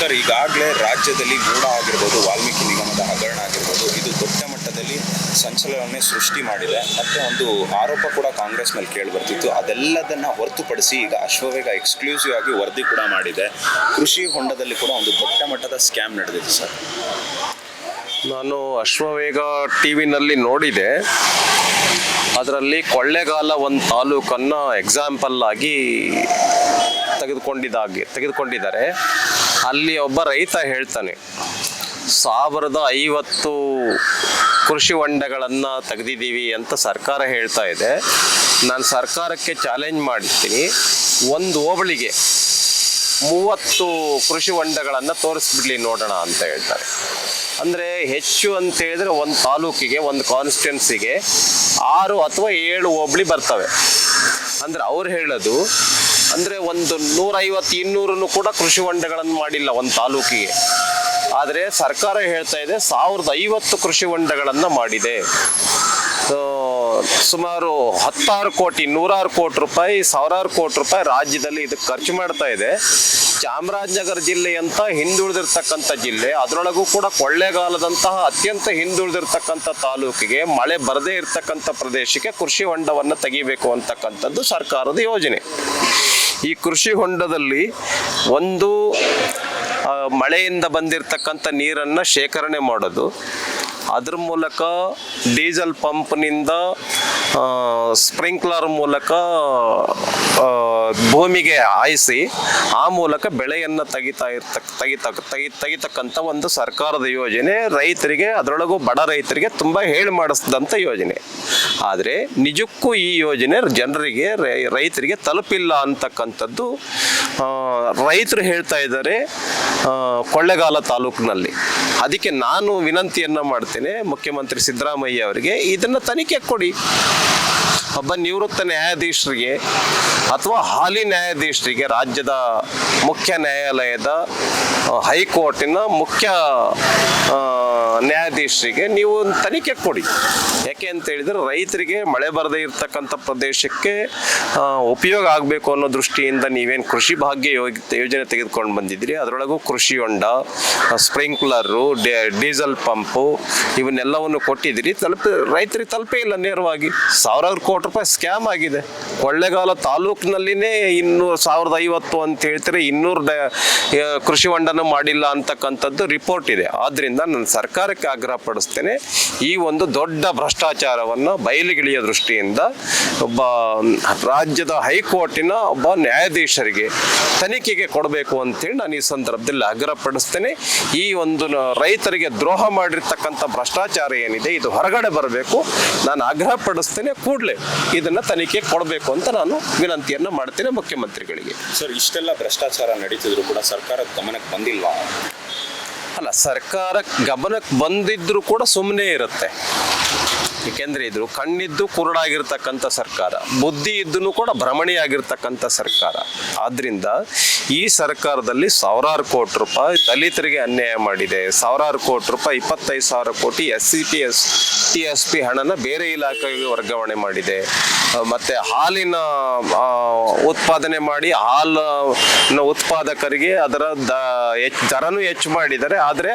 Sir, ಈಗಾಗಲೇ ರಾಜ್ಯದಲ್ಲಿ ಮೂಡ ಆಗಿರ್ಬೋದು, ವಾಲ್ಮೀಕಿ ನಿಗಮದ ಹಗರಣ ಆಗಿರ್ಬೋದು, ಇದು ದೊಡ್ಡ ಮಟ್ಟದಲ್ಲಿ ಸಂಚಲನವನ್ನೇ ಸೃಷ್ಟಿ ಮಾಡಿದೆ. ಮತ್ತೆ ಒಂದು ಆರೋಪ ಕೂಡ ಕಾಂಗ್ರೆಸ್ ಮೇಲೆ ಕೇಳಿ ಬರ್ತಿತ್ತು. ಅದೆಲ್ಲದನ್ನು ಹೊರತುಪಡಿಸಿ ಈಗ ಅಶ್ವವೇಗ ಎಕ್ಸ್ಕ್ಲೂಸಿವ್ ಆಗಿ ವರದಿ ಕೂಡ ಮಾಡಿದೆ. ಕೃಷಿ ಹೊಂಡದಲ್ಲಿ ಕೂಡ ಒಂದು ದೊಡ್ಡ ಮಟ್ಟದ ಸ್ಕ್ಯಾಮ್ ನಡೆದಿದೆ ಸರ್. ನಾನು ಅಶ್ವವೇಗ ಟಿವಿನಲ್ಲಿ ನೋಡಿದೆ. ಅದರಲ್ಲಿ ಕೊಳ್ಳೇಗಾಲ ಒಂದು ತಾಲೂಕನ್ನು ಎಕ್ಸಾಂಪಲ್ ಆಗಿ ತೆಗೆದುಕೊಂಡಿದ್ದಾರೆ. ಅಲ್ಲಿ ಒಬ್ಬ ರೈತ ಹೇಳ್ತಾನೆ, 1050 ಕೃಷಿ ಹೊಂಡಗಳನ್ನು ತೆಗೆದಿದ್ದೀವಿ ಅಂತ ಸರ್ಕಾರ ಹೇಳ್ತಾ ಇದೆ. ನಾನು ಸರ್ಕಾರಕ್ಕೆ ಚಾಲೆಂಜ್ ಮಾಡ್ತೀನಿ, ಒಂದು ಹೋಬಳಿಗೆ 30 ಕೃಷಿ ಹೊಂಡಗಳನ್ನು ತೋರಿಸ್ಬಿಡ್ಲಿ ನೋಡೋಣ ಅಂತ ಹೇಳ್ತಾರೆ. ಅಂದರೆ ಹೆಚ್ಚು ಅಂತ ಹೇಳಿದ್ರೆ ಒಂದು ತಾಲೂಕಿಗೆ, ಒಂದು ಕಾನ್ಸ್ಟಿಟ್ಯೂನ್ಸಿಗೆ 6 ಅಥವಾ 7 ಹೋಬಳಿ ಬರ್ತವೆ. ಅಂದರೆ ಅವ್ರು ಹೇಳೋದು ಅಂದರೆ ಒಂದು 150-200 ಕೂಡ ಕೃಷಿ ಹೊಂಡಗಳನ್ನು ಮಾಡಿಲ್ಲ ಒಂದು ತಾಲೂಕಿಗೆ. ಆದರೆ ಸರ್ಕಾರ ಹೇಳ್ತಾ ಇದೆ 1050 ಕೃಷಿ ಹೊಂಡಗಳನ್ನು ಮಾಡಿದೆ. ಸುಮಾರು 16 ಕೋಟಿ, 100 ಕೋಟಿ ರೂಪಾಯಿ, 1000 ಕೋಟಿ ರೂಪಾಯಿ ರಾಜ್ಯದಲ್ಲಿ ಇದಕ್ಕೆ ಖರ್ಚು ಮಾಡ್ತಾ ಇದೆ. ಚಾಮರಾಜನಗರ ಜಿಲ್ಲೆಯಂತ ಹಿಂದುಳಿದಿರ್ತಕ್ಕಂಥ ಜಿಲ್ಲೆ, ಅದರೊಳಗೂ ಕೂಡ ಕೊಳ್ಳೇಗಾಲದಂತಹ ಅತ್ಯಂತ ಹಿಂದುಳಿದಿರ್ತಕ್ಕಂಥ ತಾಲೂಕಿಗೆ, ಮಳೆ ಬರದೇ ಇರತಕ್ಕಂಥ ಪ್ರದೇಶಕ್ಕೆ ಕೃಷಿ ಹೊಂಡವನ್ನು ತೆಗಿಬೇಕು ಅಂತಕ್ಕಂಥದ್ದು ಸರ್ಕಾರದ ಯೋಜನೆ. ಈ ಕೃಷಿ ಹೊಂಡದಲ್ಲಿ ಒಂದು ಮಳೆಯಿಂದ ಬಂದಿರತಕ್ಕಂಥ ನೀರನ್ನು ಶೇಖರಣೆ ಮಾಡೋದು, ಅದ್ರ ಮೂಲಕ ಡೀಸೆಲ್ ಪಂಪ್ನಿಂದ ಸ್ಪ್ರಿಂಕ್ಲರ್ ಮೂಲಕ ಭೂಮಿಗೆ ಹಾಯಿಸಿ ಆ ಮೂಲಕ ಬೆಳೆಯನ್ನು ತೆಗಿತಕ್ಕಂಥ ಒಂದು ಸರ್ಕಾರದ ಯೋಜನೆ. ರೈತರಿಗೆ, ಅದರೊಳಗೂ ಬಡ ರೈತರಿಗೆ ತುಂಬ ಹೇಳಿ ಮಾಡಿಸಿದಂಥ ಯೋಜನೆ. ಆದರೆ ನಿಜಕ್ಕೂ ಈ ಯೋಜನೆ ಜನರಿಗೆ, ರೈತರಿಗೆ ತಲುಪಿಲ್ಲ ಅಂತಕ್ಕಂಥದ್ದು ರೈತರು ಹೇಳ್ತಾ ಇದ್ದಾರೆ ಕೊಳ್ಳೇಗಾಲ ತಾಲೂಕಿನಲ್ಲಿ. ಅದಕ್ಕೆ ನಾನು ವಿನಂತಿಯನ್ನು ಮಾಡ್ತೇನೆ ಮುಖ್ಯಮಂತ್ರಿ ಸಿದ್ದರಾಮಯ್ಯ ಅವರಿಗೆ, ಇದನ್ನು ತನಿಖೆ ಕೊಡಿ. ಒಬ್ಬ ನಿವೃತ್ತ ನ್ಯಾಯಾಧೀಶರಿಗೆ ಅಥವಾ ಹಾಲಿ ನ್ಯಾಯಾಧೀಶರಿಗೆ, ರಾಜ್ಯದ ಮುಖ್ಯ ನ್ಯಾಯಾಲಯದ ಹೈಕೋರ್ಟಿನ ಮುಖ್ಯ ನ್ಯಾಯಾಧೀಶರಿಗೆ ನೀವು ತನಿಖೆ ಕೊಡಿ. ಯಾಕೆ ಅಂತ ಹೇಳಿದರೆ ರೈತರಿಗೆ ಮಳೆ ಬರದೇ ಇರತಕ್ಕಂಥ ಪ್ರದೇಶಕ್ಕೆ ಉಪಯೋಗ ಆಗಬೇಕು ಅನ್ನೋ ದೃಷ್ಟಿಯಿಂದ ನೀವೇನು ಕೃಷಿ ಭಾಗ್ಯ ಯೋಜನೆ ತೆಗೆದುಕೊಂಡು ಬಂದಿದ್ದೀರಿ, ಅದರೊಳಗೂ ಕೃಷಿ ಹೊಂಡ, ಸ್ಪ್ರಿಂಕ್ಲರು, ಡೀಸೆಲ್ ಪಂಪು ಇವನ್ನೆಲ್ಲವನ್ನು ಕೊಟ್ಟಿದ್ದೀರಿ. ರೈತರಿಗೆ ತಲುಪೇ ಇಲ್ಲ. ನೇರವಾಗಿ 1000 ಕೋಟಿ ರೂಪಾಯಿ ಸ್ಕ್ಯಾಮ್ ಆಗಿದೆ. ಕೊಳ್ಳೇಗಾಲ ತಾಲೂಕಿನಲ್ಲಿನೇ 1050 ಅಂತ ಹೇಳ್ತಾರೆ, 200 ಕೃಷಿ ಹೊಂಡನ ಮಾಡಿಲ್ಲ ಅಂತಕ್ಕಂಥದ್ದು ರಿಪೋರ್ಟ್ ಇದೆ. ಆದ್ದರಿಂದ ನಾನು ಸರ್ಕಾರಕ್ಕೆ ಆಗ್ರಹ ಪಡಿಸ್ತೇನೆ, ಈ ಒಂದು ದೊಡ್ಡ ಭ್ರಷ್ಟಾಚಾರವನ್ನು ಬಯಲಿಗಿಳಿಯ ದೃಷ್ಟಿಯಿಂದ ಒಬ್ಬ ರಾಜ್ಯದ ಹೈಕೋರ್ಟಿನ ಒಬ್ಬ ನ್ಯಾಯಾಧೀಶರಿಗೆ ತನಿಖೆಗೆ ಕೊಡಬೇಕು ಅಂತೇಳಿ ನಾನು ಈ ಸಂದರ್ಭದಲ್ಲಿ ಆಗ್ರಹ ಪಡಿಸ್ತೇನೆ. ಈ ಒಂದು ರೈತರಿಗೆ ದ್ರೋಹ ಮಾಡಿರ್ತಕ್ಕಂಥ ಭ್ರಷ್ಟಾಚಾರ ಏನಿದೆ ಇದು ಹೊರಗಡೆ ಬರಬೇಕು. ನಾನು ಆಗ್ರಹ ಪಡಿಸ್ತೇನೆ, ಕೂಡಲೇ ಇದನ್ನ ತನಿಖೆ ಕೊಡಬೇಕು ಅಂತ ನಾನು ವಿನಂತಿಯನ್ನ ಮಾಡ್ತೇನೆ ಮುಖ್ಯಮಂತ್ರಿಗಳಿಗೆ. ಸರ್, ಇಷ್ಟೆಲ್ಲ ಭ್ರಷ್ಟಾಚಾರ ನಡೀತಿದ್ರು ಕೂಡ ಸರ್ಕಾರದ ಗಮನಕ್ಕೆ ಬಂದಿಲ್ವಾ? ಅಲ್ಲ, ಸರ್ಕಾರ ಗಮನಕ್ಕೆ ಬಂದಿದ್ರು ಕೂಡ ಸುಮ್ಮನೆ ಇರುತ್ತೆ. ಏಕೆಂದರೆ ಇದು ಕಣ್ಣಿದ್ದು ಕುರುಡಾಗಿರ್ತಕ್ಕಂಥ ಸರ್ಕಾರ, ಬುದ್ಧಿ ಇದ್ದೂ ಕೂಡ ಭ್ರಮಣಿಯಾಗಿರ್ತಕ್ಕಂಥ ಸರ್ಕಾರ. ಆದ್ದರಿಂದ ಈ ಸರ್ಕಾರದಲ್ಲಿ 1000 ಕೋಟಿ ರೂಪಾಯಿ ದಲಿತರಿಗೆ ಅನ್ಯಾಯ ಮಾಡಿದೆ. 1000 ಕೋಟಿ ರೂಪಾಯಿ, 25,000 ಕೋಟಿ SCP ಹಣನ ಬೇರೆ ಇಲಾಖೆಗೆ ವರ್ಗಾವಣೆ ಮಾಡಿದೆ. ಮತ್ತು ಹಾಲಿನ ಉತ್ಪಾದನೆ ಮಾಡಿ ಹಾಲಿನ ಉತ್ಪಾದಕರಿಗೆ ಅದರ ದರನೂ ಹೆಚ್ಚು ಮಾಡಿದ್ದಾರೆ. ಆದರೆ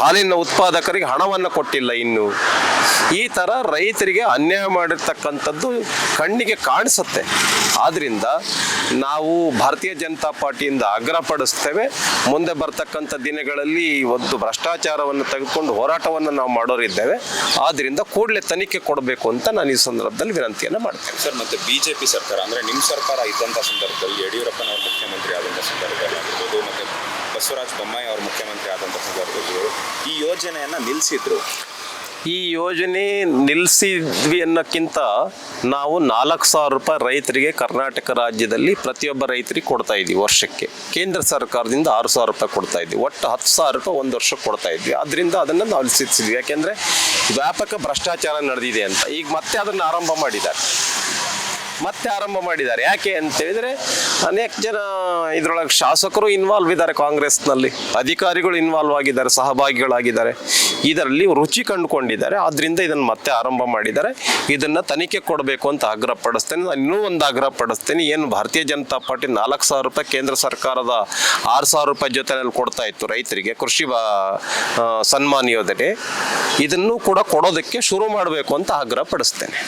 ಹಾಲಿನ ಉತ್ಪಾದಕರಿಗೆ ಹಣವನ್ನು ಕೊಟ್ಟಿಲ್ಲ ಇನ್ನು. ಈ ಥರ ರೈತರಿಗೆ ಅನ್ಯಾಯ ಮಾಡಿರ್ತಕ್ಕಂಥದ್ದು ಕಣ್ಣಿಗೆ ಕಾಣಿಸುತ್ತೆ. ಆದ್ದರಿಂದ ನಾವು ಭಾರತೀಯ ಜನತಾ ಪಾರ್ಟಿಯಿಂದ ಆಗ್ರಹ ಪಡಿಸ್ತೇವೆ, ಮುಂದೆ ಬರ್ತಕ್ಕಂಥ ದಿನಗಳಲ್ಲಿ ಒಂದು ಭ್ರಷ್ಟಾಚಾರವನ್ನು ತೆಗೆದುಕೊಂಡು ಹೋರಾಟವನ್ನು ನಾವು ಮಾಡೋರಿದ್ದೇವೆ. ಆದ್ದರಿಂದ ಕೂಡಲೇ ತನಿಖೆ ಕೊಡಬೇಕು ಅಂತ ನಾನು ಈ ಸಂದರ್ಭದಲ್ಲಿ ವಿನಂತಿಯನ್ನು ಮಾಡ್ತೇನೆ. ಸರ್, ಮತ್ತೆ ಬಿಜೆಪಿ ಸರ್ಕಾರ ಅಂದರೆ ನಿಮ್ಮ ಸರ್ಕಾರ ಇದ್ದಂಥ ಸಂದರ್ಭದಲ್ಲಿ ಯಡಿಯೂರಪ್ಪನವರು ಮುಖ್ಯಮಂತ್ರಿ ಆದಂಥ ಸಂದರ್ಭದಲ್ಲಿ ಆಗಿರ್ಬೋದು, ಮತ್ತು ಬಸವರಾಜ ಬೊಮ್ಮಾಯಿ ಅವರು ಮುಖ್ಯಮಂತ್ರಿ ಆದಂಥ ಸಂದರ್ಭದಲ್ಲಿ ಈ ಯೋಜನೆಯನ್ನು ನಿಲ್ಲಿಸಿದ್ರು. ಈ ಯೋಜನೆ ನಿಲ್ಲಿಸಿದ್ವಿ ಅನ್ನೋಕ್ಕಿಂತ ನಾವು 4,000 ರೂಪಾಯಿ ರೈತರಿಗೆ ಕರ್ನಾಟಕ ರಾಜ್ಯದಲ್ಲಿ ಪ್ರತಿಯೊಬ್ಬ ರೈತರಿಗೆ ಕೊಡ್ತಾ ಇದ್ವಿ ವರ್ಷಕ್ಕೆ. ಕೇಂದ್ರ ಸರ್ಕಾರದಿಂದ 6,000 ರೂಪಾಯಿ ಕೊಡ್ತಾ ಇದ್ವಿ. ಒಟ್ಟು 10,000 ರೂಪಾಯಿ ಒಂದು ವರ್ಷಕ್ಕೆ ಕೊಡ್ತಾ ಇದ್ವಿ. ಅದರಿಂದ ಅದನ್ನು ನಾವು ನಿಲ್ಲಿಸಿದ್ವಿ. ಯಾಕೆಂದರೆ ವ್ಯಾಪಕ ಭ್ರಷ್ಟಾಚಾರ ನಡೆದಿದೆ ಅಂತ. ಈಗ ಮತ್ತೆ ಅದನ್ನು ಆರಂಭ ಮಾಡಿದ್ದಾರೆ. ಮತ್ತೆ ಆರಂಭ ಮಾಡಿದ್ದಾರೆ. ಯಾಕೆ ಅಂತ ಹೇಳಿದ್ರೆ ಅನೇಕ ಜನ ಇದರೊಳಗೆ ಶಾಸಕರು ಇನ್ವಾಲ್ವ್ ಇದ್ದಾರೆ, ಕಾಂಗ್ರೆಸ್ನಲ್ಲಿ ಅಧಿಕಾರಿಗಳು ಇನ್ವಾಲ್ವ್ ಆಗಿದ್ದಾರೆ, ಸಹಭಾಗಿಗಳಾಗಿದ್ದಾರೆ. ಇದರಲ್ಲಿ ರುಚಿ ಕಂಡುಕೊಂಡಿದ್ದಾರೆ. ಆದ್ರಿಂದ ಇದನ್ನು ಮತ್ತೆ ಆರಂಭ ಮಾಡಿದ್ದಾರೆ. ಇದನ್ನ ತನಿಖೆ ಕೊಡಬೇಕು ಅಂತ ಆಗ್ರಹ ಪಡಿಸ್ತೇನೆ. ಇನ್ನೂ ಒಂದು ಆಗ್ರಹ ಪಡಿಸ್ತೇನೆ, ಏನು ಭಾರತೀಯ ಜನತಾ ಪಾರ್ಟಿ 4,000 ರೂಪಾಯಿ ಕೇಂದ್ರ ಸರ್ಕಾರದ 6,000 ರೂಪಾಯಿ ಜೊತೆಯಲ್ಲಿ ಕೊಡ್ತಾ ಇತ್ತು ರೈತರಿಗೆ ಕೃಷಿ ಸನ್ಮಾನ್ ಯೋಜನೆ, ಇದನ್ನು ಕೂಡ ಕೊಡೋದಕ್ಕೆ ಶುರು ಮಾಡಬೇಕು ಅಂತ ಆಗ್ರಹ ಪಡಿಸ್ತೇನೆ.